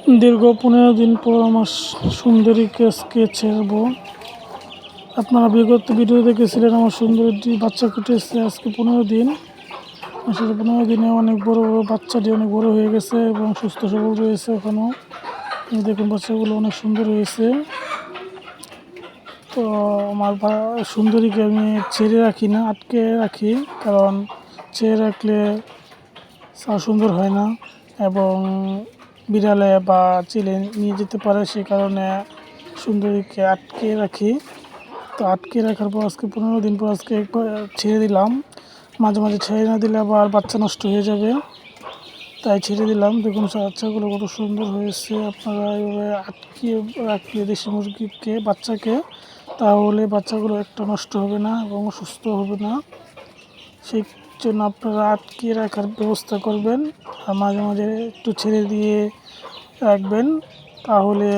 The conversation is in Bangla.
দীর্ঘ 15 দিন পর আমার সুন্দরীকে আজকে ছেড়বো। আপনারা বিগত ভিডিও দেখেছিলেন আমার সুন্দরীটি বাচ্চা ফুটেছে আজকে 15 দিন। আসলে 15 দিনে অনেক বড় বাচ্চাটি অনেক বড় হয়ে গেছে এবং সুস্থ সবল রয়েছে এখনও। দেখুন বাচ্চাগুলো অনেক সুন্দর হয়েছে। তো আমার সুন্দরীকে আমি ছেড়ে রাখি না, আটকে রাখি, কারণ ছেড়ে রাখলে সুন্দর হয় না এবং বিড়ালে বা চিলে নিয়ে যেতে পারে, সে কারণে সুন্দরীকে আটকে রাখি। তো আটকে রাখার পর আজকে 15 দিন পর আজকে একবার ছেড়ে দিলাম। মাঝে মাঝে ছেড়ে না দিলে আবার বাচ্চা নষ্ট হয়ে যাবে, তাই ছেড়ে দিলাম। দেখুন বাচ্চাগুলো কত সুন্দর হয়েছে। আপনারা এইভাবে আটকে রাখলে দেশি মুরগিকে বাচ্চাকে, তাহলে বাচ্চাগুলো একটা নষ্ট হবে না এবং সুস্থ হবে না। সেই জন্য আপনারা আটকে রাখার ব্যবস্থা করবেন আর মাঝে মাঝে একটু ছেড়ে দিয়ে রাখবেন, তাহলে